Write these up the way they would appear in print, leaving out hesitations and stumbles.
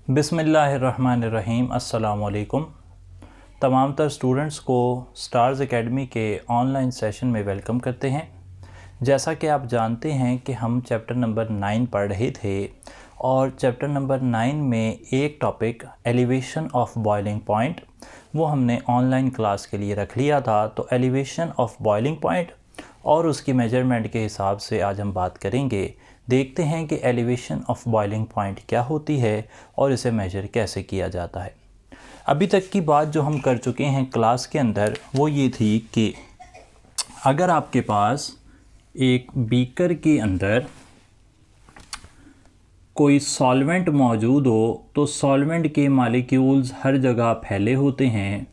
बिस्मिल्लाहिर्रहमानिर्रहीम। अस्सलाम वालेकुम। तमाम तर स्टूडेंट्स को स्टार्स एकेडमी के ऑनलाइन सेशन में वेलकम करते हैं। जैसा कि आप जानते हैं कि हम चैप्टर नंबर 9 पढ़ रहे थे और चैप्टर नंबर 9 में एक topic elevation of boiling point वो हमने ऑनलाइन क्लास के लिए रख लिया था। तो एलिवेशन ऑफ बॉइलिंग पॉइंट और उसकी मेजरमेंट के हिसाब से आज हम बात करेंगे। देखते हैं कि एलिवेशन ऑफ बॉइलिंग पॉइंट क्या होती है और इसे मेजर कैसे किया जाता है। अभी तक की बात जो हम कर चुके हैं क्लास के अंदर वो ये थी कि अगर आपके पास एक बीकर के अंदर कोई सॉल्वेंट मौजूद हो तो सॉल्वेंट के मॉलिक्यूल्स हर जगह फैले होते हैं,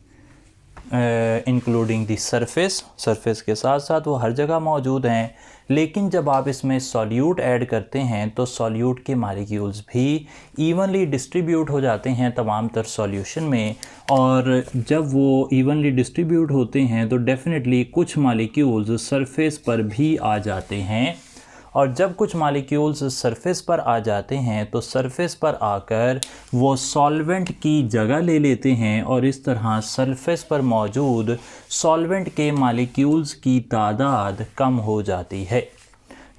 इंक्लूडिंग दी सरफेस के साथ साथ वो हर जगह मौजूद हैं। लेकिन जब आप इसमें सॉल्यूट ऐड करते हैं तो सॉल्यूट के मॉलिक्यूल्स भी इवनली डिस्ट्रीब्यूट हो जाते हैं तमाम तर सॉल्यूशन में। और जब वो इवनली डिस्ट्रीब्यूट होते हैं तो डेफिनेटली कुछ मॉलिक्यूल्स सरफेस पर भी आ जाते हैं। और जब कुछ मॉलिक्यूल्स सरफेस पर आ जाते हैं तो सरफेस पर आकर वो सॉल्वेंट की जगह ले लेते हैं और इस तरह सरफेस पर मौजूद सॉल्वेंट के मॉलिक्यूल्स की तादाद कम हो जाती है।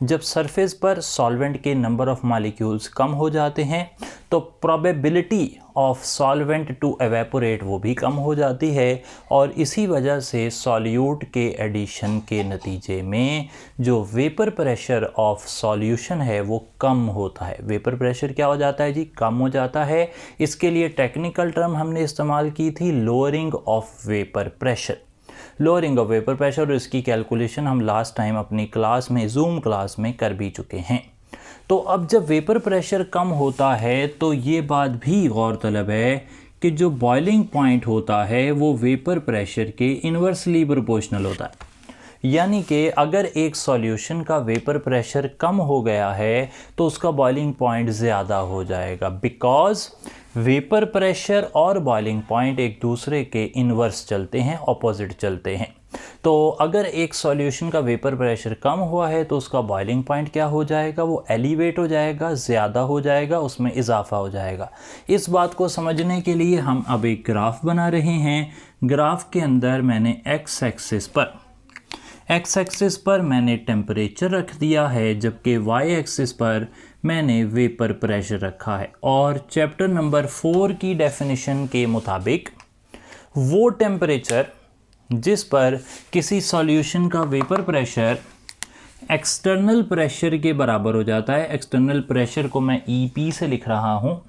जब सरफेस पर सॉल्वेंट के नंबर ऑफ़ मॉलिक्यूल्स कम हो जाते हैं तो probability of solvent to evaporate वो भी कम हो जाती है और इसी वजह से सॉल्यूट के एडिशन के नतीजे में जो वेपर प्रेशर ऑफ सॉल्यूशन है वो कम होता है। वेपर प्रेशर क्या हो जाता है जी? कम हो जाता है। इसके लिए टेक्निकल टर्म हमने इस्तेमाल की थी lowering of vapour pressure. Lowering of vapour pressure और इसकी कैलकुलेशन हम लास्ट टाइम अपनी क्लास में जूम क्लास में कर भी चुके हैं। तो अब जब वेपर प्रेशर कम होता है तो ये बात भी गौरतलब है कि जो बॉइलिंग पॉइंट होता है वो वेपर प्रेशर के इन्वर्सली प्रोपोर्शनल होता है। यानी कि अगर एक सॉल्यूशन का वेपर प्रेशर कम हो गया है तो उसका बॉइलिंग पॉइंट ज़्यादा हो जाएगा, बिकॉज वेपर प्रेशर और बॉइलिंग पॉइंट एक दूसरे के इन्वर्स चलते हैं, ऑपोजिट चलते हैं। तो अगर एक सॉल्यूशन का वेपर प्रेशर कम हुआ है तो उसका बॉइलिंग पॉइंट क्या हो जाएगा? वो एलिवेट हो जाएगा, ज़्यादा हो जाएगा, उसमें इजाफा हो जाएगा। इस बात को समझने के लिए हम अब एक ग्राफ बना रहे हैं। ग्राफ के अंदर मैंने एक्स एक्सिस पर मैंने टेम्परेचर रख दिया है, जबकि वाई एक्सिस पर मैंने वेपर प्रेशर रखा है। और चैप्टर नंबर 4 की डेफिनेशन के मुताबिक वो टेम्परेचर जिस पर किसी सॉल्यूशन का वेपर प्रेशर एक्सटर्नल प्रेशर के बराबर हो जाता है, एक्सटर्नल प्रेशर को मैं EP से लिख रहा हूँ,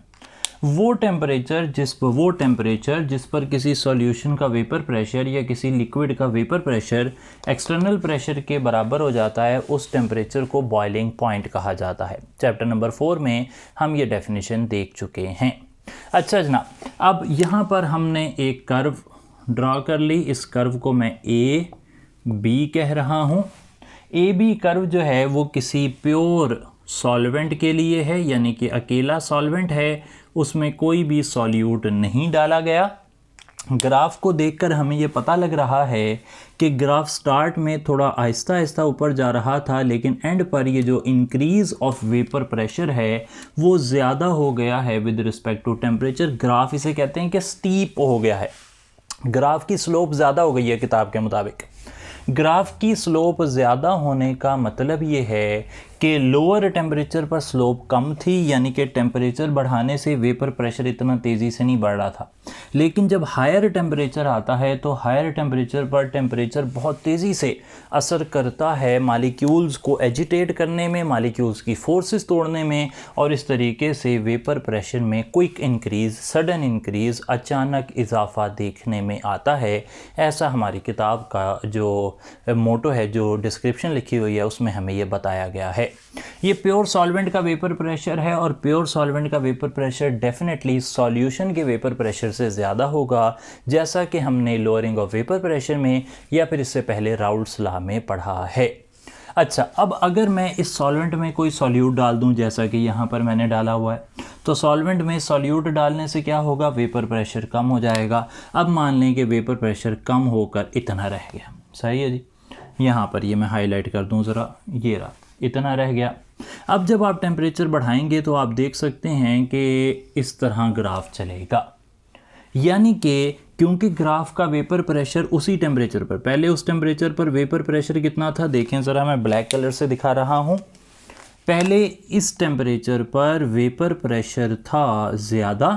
वो टेम्परेचर जिस पर किसी सॉल्यूशन का वेपर प्रेशर या किसी लिक्विड का वेपर प्रेशर एक्सटर्नल प्रेशर के बराबर हो जाता है, उस टेम्परेचर को बॉइलिंग पॉइंट कहा जाता है। चैप्टर नंबर 4 में हम ये डेफिनेशन देख चुके हैं। अच्छा जनाब, अब यहाँ पर हमने एक कर्व ड्रा कर ली। इस कर्व को मैं AB कह रहा हूँ। AB कर्व जो है वो किसी प्योर सॉल्वेंट के लिए है, यानी कि अकेला सॉल्वेंट है, उसमें कोई भी सॉल्यूट नहीं डाला गया। ग्राफ को देखकर हमें ये पता लग रहा है कि ग्राफ स्टार्ट में थोड़ा आहिस्ता आहिस्ता ऊपर जा रहा था, लेकिन एंड पर ये जो इंक्रीज़ ऑफ वेपर प्रेशर है वो ज़्यादा हो गया है with respect to temperature. Graph इसे कहते हैं कि स्टीप हो गया है, ग्राफ की स्लोप ज़्यादा हो गई है किताब के मुताबिक। ग्राफ की स्लोप ज़्यादा होने का मतलब ये है कि लोअर टेम्परेचर पर स्लोप कम थी, यानी कि टेम्परेचर बढ़ाने से वेपर प्रेशर इतना तेज़ी से नहीं बढ़ रहा था। लेकिन जब हायर टेम्परेचर आता है तो हायर टेम्परेचर पर टेम्परेचर बहुत तेज़ी से असर करता है मॉलिक्यूल्स को एजिटेट करने में, मॉलिक्यूल्स की फोर्सेस तोड़ने में, और इस तरीके से वेपर प्रेशर में क्विक इंक्रीज़, सडन इंक्रीज़, अचानक इजाफा देखने में आता है। ऐसा हमारी किताब का जो मोटो है, जो डिस्क्रिप्शन लिखी हुई है, उसमें हमें ये बताया गया है। ये प्योर सॉल्वेंट का वेपर प्रेशर है और प्योर सॉल्वेंट का वेपर प्रेशर डेफिनेटली सॉल्यूशन के वेपर प्रेशर से ज़्यादा होगा, जैसा कि हमने लोअरिंग ऑफ वेपर प्रेशर में या फिर इससे पहले राउल्ट्स लॉ में पढ़ा है। अच्छा, अब अगर मैं इस सॉल्वेंट में कोई सॉल्यूट डाल दूं, जैसा कि यहाँ पर मैंने डाला हुआ है, तो सॉल्वेंट में सॉल्यूट डालने से क्या होगा? वेपर प्रेशर कम हो जाएगा। अब मान लें कि वेपर प्रेशर कम होकर इतना रह गया, सही है जी। यहाँ पर ये मैं हाईलाइट कर दूँ ज़रा, ये रहा, इतना रह गया। अब जब आप टेम्परेचर बढ़ाएंगे तो आप देख सकते हैं कि इस तरह ग्राफ चलेगा, यानी कि क्योंकि ग्राफ का वेपर प्रेशर उसी टेम्परेचर पर, पहले उस टेम्परेचर पर वेपर प्रेशर कितना था, देखें ज़रा, मैं ब्लैक कलर से दिखा रहा हूँ। पहले इस टेम्परेचर पर वेपर प्रेशर था ज़्यादा,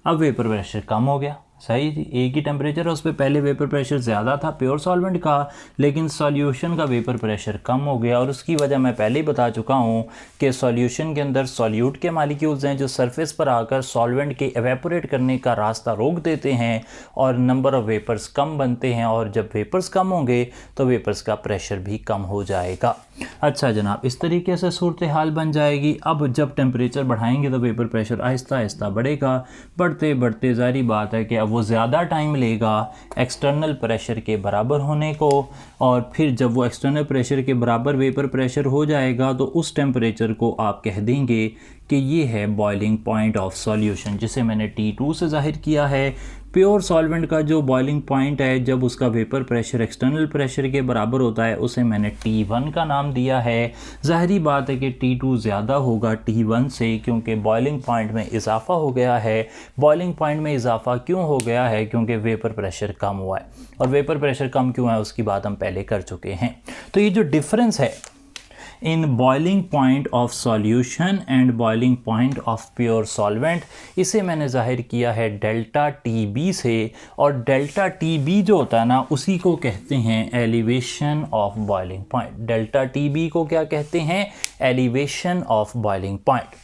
अब वेपर प्रेशर कम हो गया। सही जी, एक ही टेम्परेचर है, उस पर पहले वेपर प्रेशर ज़्यादा था प्योर सॉल्वेंट का, लेकिन सॉल्यूशन का वेपर प्रेशर कम हो गया। और उसकी वजह मैं पहले ही बता चुका हूँ कि सॉल्यूशन के अंदर सॉल्यूट के मालिक्यूल्स हैं जो सरफेस पर आकर सॉल्वेंट के एवेपोरेट करने का रास्ता रोक देते हैं और नंबर ऑफ़ वेपर्स कम बनते हैं, और जब वेपर्स कम होंगे तो वेपर्स का प्रेशर भी कम हो जाएगा। अच्छा जनाब, इस तरीके से सूरत हाल बन जाएगी। अब जब टेम्परेचर बढ़ाएंगे तो वेपर प्रेशर आहिस्ता आहिस्ता बढ़ेगा, बढ़ते बढ़ते ज़ाहिर बात है कि अब वो ज़्यादा टाइम लेगा एक्सटर्नल प्रेशर के बराबर होने को, और फिर जब वो एक्सटर्नल प्रेशर के बराबर वेपर प्रेशर हो जाएगा तो उस टेम्परेचर को आप कह देंगे कि ये है बॉइलिंग पॉइंट ऑफ सॉल्यूशन, जिसे मैंने T2 से ज़ाहिर किया है। प्योर सॉल्वेंट का जो बॉइलिंग पॉइंट है जब उसका वेपर प्रेशर एक्सटर्नल प्रेशर के बराबर होता है, उसे मैंने T1 का नाम दिया है। ज़ाहिरी बात है कि T2 ज़्यादा होगा T1 से, क्योंकि बॉइलिंग पॉइंट में इजाफा हो गया है। बॉइलिंग पॉइंट में इजाफा क्यों हो गया है? क्योंकि वेपर प्रेशर कम हुआ है, और वेपर प्रेशर कम क्यों है उसकी बात हम पहले कर चुके हैं। तो ये जो डिफरेंस है in boiling point of solution and boiling point of pure solvent, इसे मैंने जाहिर किया है डेल्टा TB से, और डेल्टा TB जो होता है ना उसी को कहते हैं elevation of boiling point. Delta TB को क्या कहते हैं? Elevation of boiling point.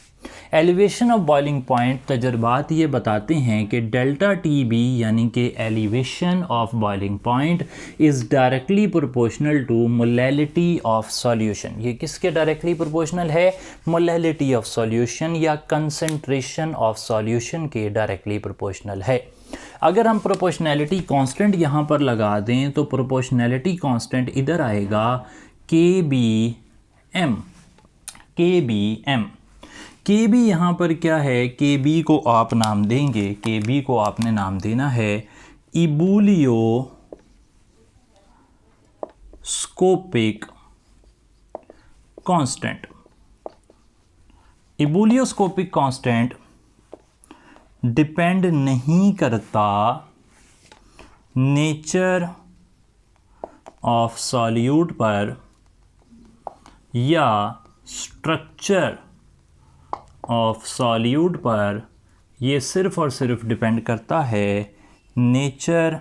Elevation of boiling point तजर्बात ये बताते हैं कि डेल्टा TB यानी कि elevation of boiling point is directly proportional to molality of solution. ये किसके डायरेक्टली प्रोपोर्शनल है? मोलैलिटी ऑफ सॉल्यूशन या कंसंट्रेशन ऑफ सॉल्यूशन के डायरेक्टली प्रोपोर्शनल है। अगर हम प्रोपोर्शनैलिटी कांस्टेंट यहाँ पर लगा दें तो प्रोपोर्शनैलिटी कांस्टेंट इधर आएगा KBM। KB यहाँ पर क्या है? KB को आप नाम देंगे, KB को आपने नाम देना है इबुलियोस्कोपिक कांस्टेंट। इबुलियोस्कोपिक कांस्टेंट डिपेंड नहीं करता नेचर ऑफ सॉल्यूट पर या स्ट्रक्चर ऑफ सॉल्यूट पर, ये सिर्फ़ और सिर्फ डिपेंड करता है नेचर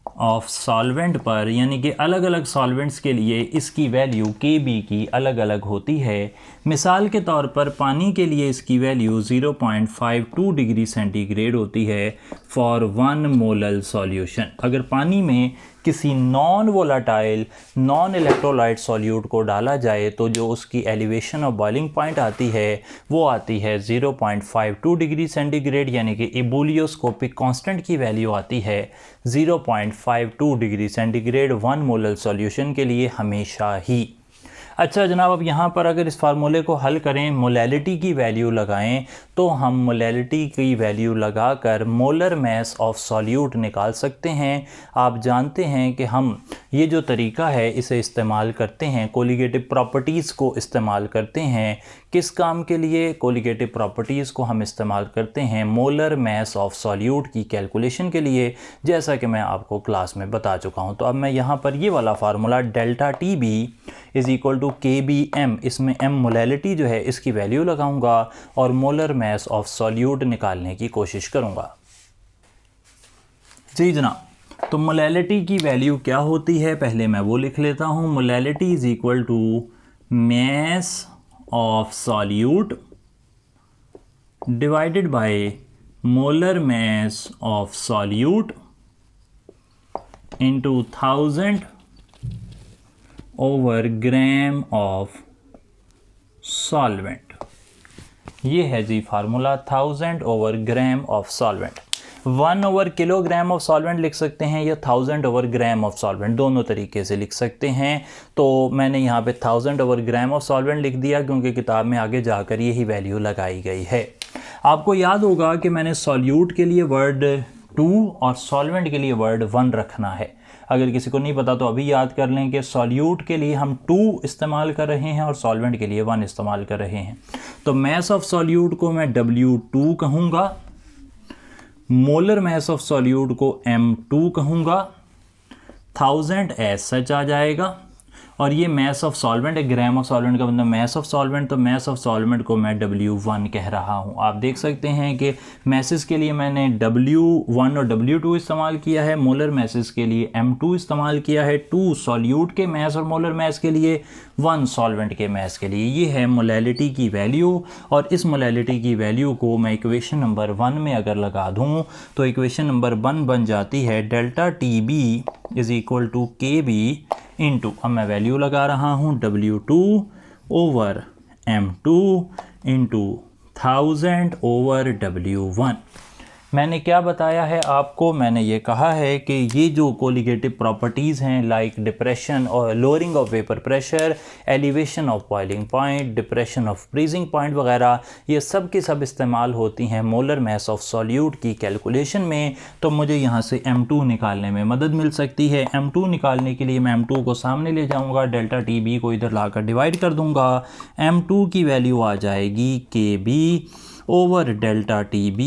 ऑफ सॉल्वेंट पर, यानी कि अलग अलग सॉल्वेंट्स के लिए इसकी वैल्यू KB की अलग अलग होती है। मिसाल के तौर पर पानी के लिए इसकी वैल्यू 0.52 डिग्री सेंटीग्रेड होती है फॉर 1 मोलल सॉल्यूशन। अगर पानी में किसी non volatile non electrolyte solute को डाला जाए तो जो उसकी एलिवेशन ऑफ बॉइलिंग पॉइंट आती है वो आती है 0.52 डिग्री सेंटीग्रेड, यानी कि इबुलियोस्कोपिक कांस्टेंट की वैल्यू आती है 0.52 डिग्री सेंटीग्रेड 1 मोलल सॉल्यूशन के लिए हमेशा ही। अच्छा जनाब, अब यहाँ पर अगर इस फार्मूले को हल करें, मोलैलिटी की वैल्यू लगाएं, तो हम मोलैलिटी की वैल्यू लगाकर मोलर मैस ऑफ सॉल्यूट निकाल सकते हैं। आप जानते हैं कि हम ये जो तरीका है इसे इस्तेमाल करते हैं, कोलिगेटिव प्रॉपर्टीज़ को इस्तेमाल करते हैं। किस काम के लिए? कोलिगेटिव प्रॉपर्टीज़ को हम इस्तेमाल करते हैं मोलर मैस ऑफ सॉल्यूट की कैलकुलेशन के लिए, जैसा कि मैं आपको क्लास में बता चुका हूँ। तो अब मैं यहाँ पर ये वाला formula delta TB is equal to KBM, इसमें M मोलैलिटी जो है इसकी वैल्यू लगाऊंगा और मोलर मैस ऑफ सॉल्यूट निकालने की कोशिश करूंगा। जी जनाब, तो मोलैलिटी की वैल्यू क्या होती है पहले मैं वो लिख लेता हूँ। Molality is equal to mass of solute divided by molar mass of solute into 1000 over gram of solvent. ये है जी formula 1000 over gram of solvent. 1 over kilogram of solvent लिख सकते हैं या 1000 ओवर ग्राम ऑफ सॉल्वेंट, दोनों तरीके से लिख सकते हैं। तो मैंने यहाँ पे 1000 ओवर ग्राम ऑफ सॉल्वेंट लिख दिया क्योंकि किताब में आगे जाकर यही वैल्यू लगाई गई है। आपको याद होगा कि मैंने सॉल्यूट के लिए वर्ड 2 और सॉल्वेंट के लिए वर्ड 1 रखना है। अगर किसी को नहीं पता तो अभी याद कर लें कि सॉल्यूट के लिए हम 2 इस्तेमाल कर रहे हैं और सॉल्वेंट के लिए 1 इस्तेमाल कर रहे हैं। तो मैस ऑफ सॉल्यूट को मैं W2 कहूँगा, मोलर मैस ऑफ सॉल्यूट को M2 कहूँगा, 1000 एज सच आ जाएगा। और ये मैस ऑफ सॉल्वेंट है, ग्राम ऑफ सॉल्वेंट का मतलब मैस ऑफ सॉल्वेंट, तो मैस ऑफ सॉल्वेंट को मैं W1 कह रहा हूँ। आप देख सकते हैं कि मैसेस के लिए मैंने W1 और W2 इस्तेमाल किया है, मोलर मैसेस के लिए M2 इस्तेमाल किया है, 2 सॉल्यूट के मैस और मोलर मैस के लिए, 1 सॉल्वेंट के मैस के लिए। ये है मोलैलिटी की वैल्यू, और इस मोलैलिटी की वैल्यू को मैं इक्वेशन नंबर 1 में अगर लगा दूँ तो इक्वेशन नंबर 1 बन जाती है delta TB is equal to KB into, अब मैं वैल्यू लगा रहा हूँ W2 over M2 into 1000 over W1। मैंने क्या बताया है आपको, मैंने ये कहा है कि ये जो कोलिगेटिव प्रॉपर्टीज़ हैं लाइक डिप्रेशन और lowering of vapour pressure, elevation of boiling point, depression of freezing point वगैरह, ये सब की सब इस्तेमाल होती हैं मोलर मैस ऑफ सॉल्यूट की कैलकुलेशन में। तो मुझे यहाँ से M2 निकालने में मदद मिल सकती है। M2 निकालने के लिए मैं M2 को सामने ले जाऊँगा, डेल्टा TB को इधर लाकर डिवाइड कर दूँगा, M2 की वैल्यू आ जाएगी KB over delta TB,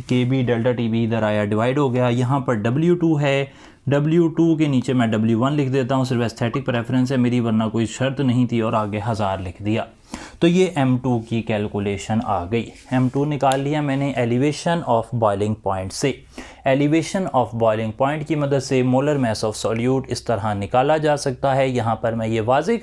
KB delta TB इधर आया डिवाइड हो गया, यहाँ पर W2 है, W2 के नीचे मैं W1 लिख देता हूँ, सिर्फ एस्थेटिक प्रेफरेंस है मेरी, वरना कोई शर्त नहीं थी, और आगे 1000 लिख दिया। तो ये M2 की कैलकुलेशन आ गई। M2 निकाल लिया मैंने एलिवेशन ऑफ बॉइलिंग पॉइंट से। एलिवेशन ऑफ बॉइलिंग पॉइंट की मदद से मोलर मैस ऑफ सॉल्यूट इस तरह निकाला जा सकता है। यहाँ पर मैं ये वाज़े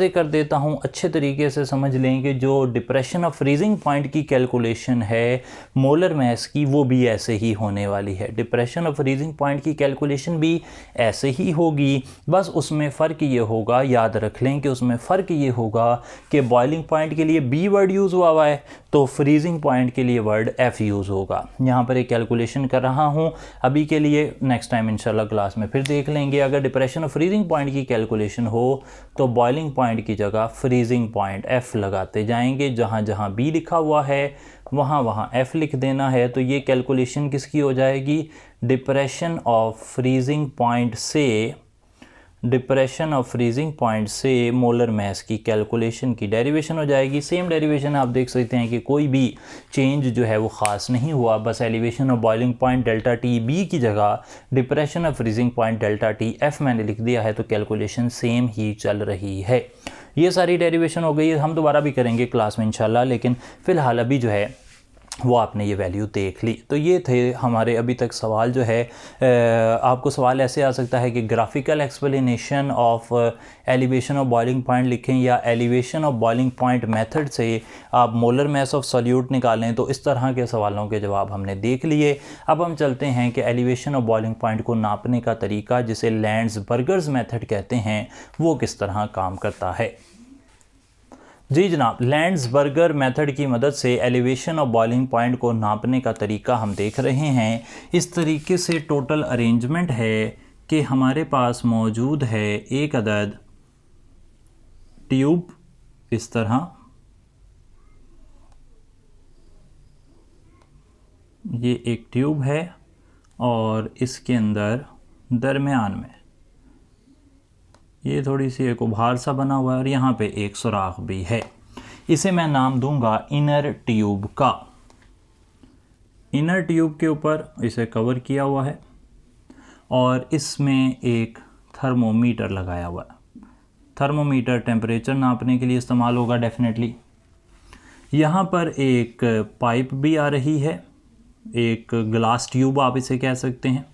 कर देता हूँ, अच्छे तरीके से समझ लें कि जो डिप्रेशन ऑफ फ्रीजिंग पॉइंट की कैलकुलेशन है मोलर मैस की, वो भी ऐसे ही होने वाली है। डिप्रेशन ऑफ फ्रीजिंग पॉइंट की कैलकुलेशन भी ऐसे ही होगी, बस उसमें फ़र्क ये होगा, याद रख लें कि उसमें फ़र्क ये होगा कि बॉइलिंग पॉइंट के लिए B वर्ड यूज़ हुआ है, तो फ्रीजिंग पॉइंट के लिए वर्ड F यूज़ होगा। यहाँ पर एक कैलकुलेशन कर रहा हूँ अभी के लिए, नेक्स्ट टाइम इंशाल्लाह क्लास में फिर देख लेंगे। अगर डिप्रेशन ऑफ फ्रीजिंग पॉइंट की कैलकुलेशन हो तो बॉइलिंग पॉइंट की जगह फ्रीजिंग पॉइंट F लगाते जाएंगे, जहाँ जहाँ B लिखा हुआ है वहाँ वहाँ F लिख देना है। तो ये कैलकुलेशन किसकी हो जाएगी, डिप्रेशन ऑफ फ्रीजिंग पॉइंट से मोलर मैस की कैलकुलेशन की डेरिवेशन हो जाएगी। सेम डेरिवेशन आप देख सकते हैं कि कोई भी चेंज जो है वो ख़ास नहीं हुआ, बस elevation of boiling point delta TB की जगह depression of freezing point delta TF मैंने लिख दिया है, तो कैलकुलेशन सेम ही चल रही है। ये सारी डेरिवेशन हो गई है, हम दोबारा भी करेंगे क्लास में इंशाल्लाह, लेकिन फ़िलहाल अभी जो है वो आपने ये वैल्यू देख ली। तो ये थे हमारे अभी तक सवाल। जो है आपको सवाल ऐसे आ सकता है कि graphical explanation of elevation of boiling point लिखें या elevation of boiling point method से आप मोलर मैस ऑफ सॉल्यूट निकालें। तो इस तरह के सवालों के जवाब हमने देख लिए। अब हम चलते हैं कि एलिवेशन ऑफ बॉइलिंग पॉइंट को नापने का तरीका, जिसे लैंड्सबर्गर्स मेथड कहते हैं, वो किस तरह काम करता है। जी जनाब, लैंड्सबर्गर मेथड की मदद से एलिवेशन ऑफ बॉइलिंग पॉइंट को नापने का तरीका हम देख रहे हैं। इस तरीके से टोटल अरेंजमेंट है कि हमारे पास मौजूद है एक अदद ट्यूब, इस तरह ये एक ट्यूब है और इसके अंदर दरमियान में ये थोड़ी सी एक उभार सा बना हुआ है और यहाँ पे एक सुराख भी है। इसे मैं नाम दूंगा इनर ट्यूब का। इनर ट्यूब के ऊपर इसे कवर किया हुआ है और इसमें एक थर्मोमीटर लगाया हुआ है। थर्मोमीटर टेम्परेचर नापने के लिए इस्तेमाल होगा डेफिनेटली। यहाँ पर एक पाइप भी आ रही है, एक ग्लास ट्यूब आप इसे कह सकते हैं।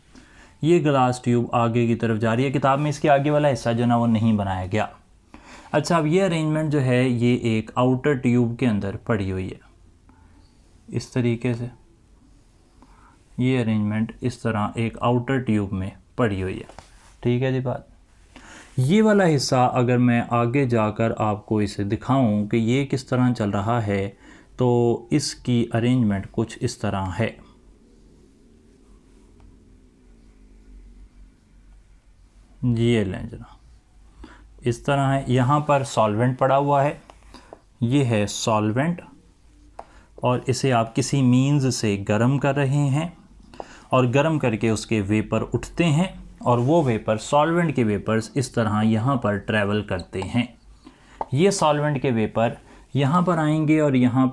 ये ग्लास ट्यूब आगे की तरफ जा रही है। किताब में इसके आगे वाला हिस्सा जो ना वो नहीं बनाया गया। अच्छा, अब ये अरेंजमेंट जो है ये एक आउटर ट्यूब के अंदर पड़ी हुई है, इस तरीके से। ये अरेंजमेंट इस तरह एक आउटर ट्यूब में पड़ी हुई है। ठीक है जी बात। ये वाला हिस्सा अगर मैं आगे जाकर आपको इसे दिखाऊं कि ये किस तरह चल रहा है, तो इसकी अरेंजमेंट कुछ इस तरह है। ये लें जनाब, इस तरह है। यहाँ पर सॉल्वेंट पड़ा हुआ है, ये है सॉल्वेंट, और इसे आप किसी मीन्स से गर्म कर रहे हैं और गर्म करके उसके वेपर उठते हैं। और वो वेपर सॉल्वेंट के वेपर्स इस तरह यहाँ पर ट्रैवल करते हैं। ये सॉल्वेंट के वेपर यहाँ पर आएंगे और यहाँ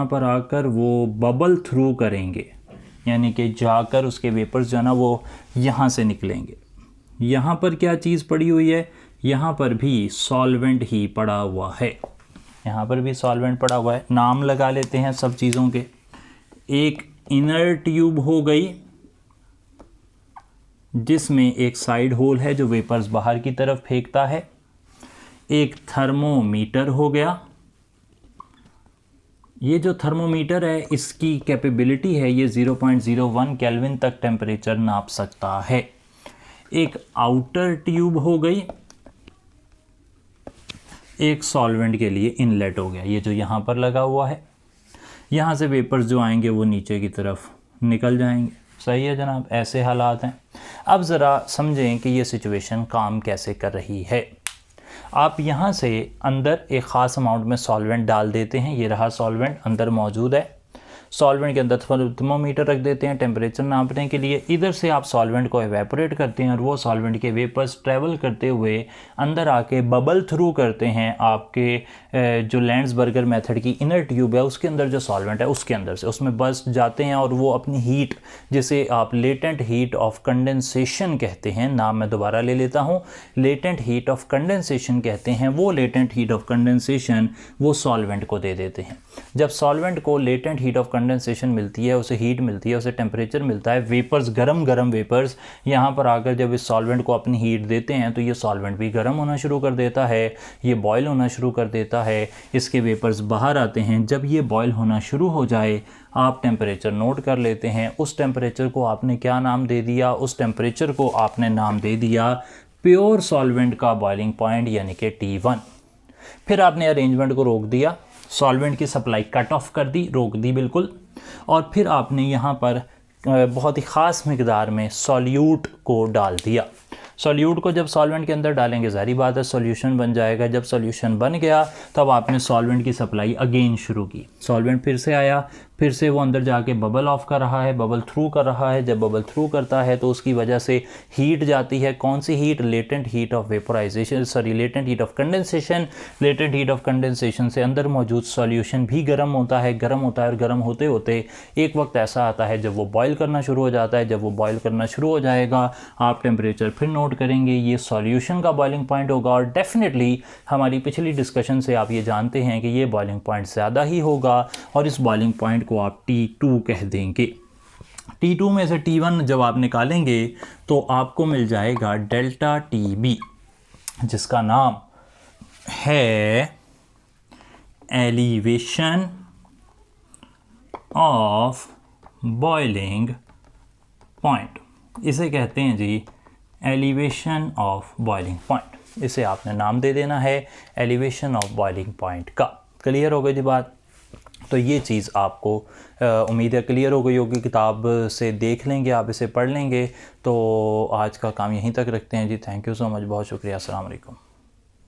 पर आकर वो बबल थ्रू करेंगे, यानी कि जाकर उसके वेपर्स जो है ना वो यहाँ से निकलेंगे। यहाँ पर क्या चीज़ पड़ी हुई है, यहाँ पर भी सॉल्वेंट ही पड़ा हुआ है, यहाँ पर भी सॉल्वेंट पड़ा हुआ है। नाम लगा लेते हैं सब चीज़ों के। एक इनर ट्यूब हो गई जिसमें एक साइड होल है जो वेपर्स बाहर की तरफ फेंकता है। एक थर्मोमीटर हो गया। ये जो थर्मोमीटर है इसकी कैपेबिलिटी है ये 0.01 केल्विन तक टेम्परेचर नाप सकता है। एक आउटर ट्यूब हो गई। एक सॉल्वेंट के लिए इनलेट हो गया, ये जो यहाँ पर लगा हुआ है। यहाँ से वेपर्स जो आएंगे वो नीचे की तरफ निकल जाएंगे। सही है जनाब, ऐसे हालात हैं। अब ज़रा समझें कि ये सिचुएशन काम कैसे कर रही है। आप यहाँ से अंदर एक ख़ास अमाउंट में सॉल्वेंट डाल देते हैं। ये रहा सॉल्वेंट अंदर मौजूद है। सॉल्वेंट के अंदर थर्मोमीटर रख देते हैं टेम्परेचर नापने के लिए। इधर से आप सॉल्वेंट को एवेपोरेट करते हैं और वो सॉल्वेंट के वेपर्स ट्रैवल करते हुए अंदर आके बबल थ्रू करते हैं आपके जो लैंड्सबर्गर मेथड की इनर ट्यूब है उसके अंदर जो सॉल्वेंट है उसके अंदर से उसमें बस जाते हैं और वो अपनी हीट, जिसे आप लेटेंट हीट ऑफ कंडेंसेशन कहते हैं, नाम मैं दोबारा ले लेता हूँ, लेटेंट हीट ऑफ कंडेंसेशन कहते हैं, वो लेटेंट हीट ऑफ कंडेंसेशन वो सॉल्वेंट को दे देते हैं। जब सॉल्वेंट को लेटेंट हीट ऑफ कंडेंसेशन मिलती है, उसे हीट मिलती है, उसे टेम्परेचर मिलता है, वेपर्स गरम वेपर्स यहाँ पर आकर जब इस सॉल्वेंट को अपनी हीट देते हैं तो ये सॉल्वेंट भी गर्म होना शुरू कर देता है, ये बॉयल होना शुरू कर देता है, इसके वेपर्स बाहर आते हैं। जब ये बॉयल होना शुरू हो जाए आप टेम्परेचर नोट कर लेते हैं। उस टेम्परेचर को आपने क्या नाम दे दिया, उस टेम्परेचर को आपने नाम दे दिया प्योर सॉल्वेंट का बॉइलिंग पॉइंट यानी कि T1। फिर आपने अरेंजमेंट को रोक दिया, सॉल्वेंट की सप्लाई कट ऑफ कर दी, रोक दी बिल्कुल, और फिर आपने यहाँ पर बहुत ही ख़ास मकदार में सॉल्यूट को डाल दिया। सॉल्यूट को जब सॉल्वेंट के अंदर डालेंगे ज़ाहिर बात है सॉल्यूशन बन जाएगा। जब सॉल्यूशन बन गया तब आपने सॉल्वेंट की सप्लाई अगेन शुरू की। सॉल्वेंट फिर से आया, फिर से वो अंदर जाके बबल ऑफ कर रहा है, बबल थ्रू कर रहा है। जब बबल थ्रू करता है तो उसकी वजह से हीट जाती है। कौन सी heat? Latent heat of vaporisation, latent heat of condensation. Latent heat of condensation से अंदर मौजूद सॉल्यूशन भी गर्म होता है और गर्म होते होते एक वक्त ऐसा आता है जब वो बॉयल करना शुरू हो जाता है। जब वो बॉयल करना शुरू हो जाएगा आप टेम्परेचर फिर नोट करेंगे, ये सॉल्यूशन का बॉइलिंग पॉइंट होगा। और डेफिनेटली हमारी पिछली डिस्कशन से आप ये जानते हैं कि ये बॉइलिंग पॉइंट ज़्यादा ही होगा और इस बॉइलिंग पॉइंट को आप T2 कह देंगे। T2 में से T1 जब आप निकालेंगे तो आपको मिल जाएगा डेल्टा TB, जिसका नाम है एलिवेशन ऑफ बॉइलिंग पॉइंट। इसे कहते हैं जी एलिवेशन ऑफ बॉइलिंग पॉइंट। इसे आपने नाम दे देना है एलिवेशन ऑफ बॉइलिंग पॉइंट का। क्लियर हो गई जी बात? तो ये चीज़ आपको उम्मीद है क्लियर हो गई होगी। किताब से देख लेंगे आप, इसे पढ़ लेंगे। तो आज का काम यहीं तक रखते हैं जी। थैंक यू सो मच, बहुत शुक्रिया। अस्सलाम वालेकुम।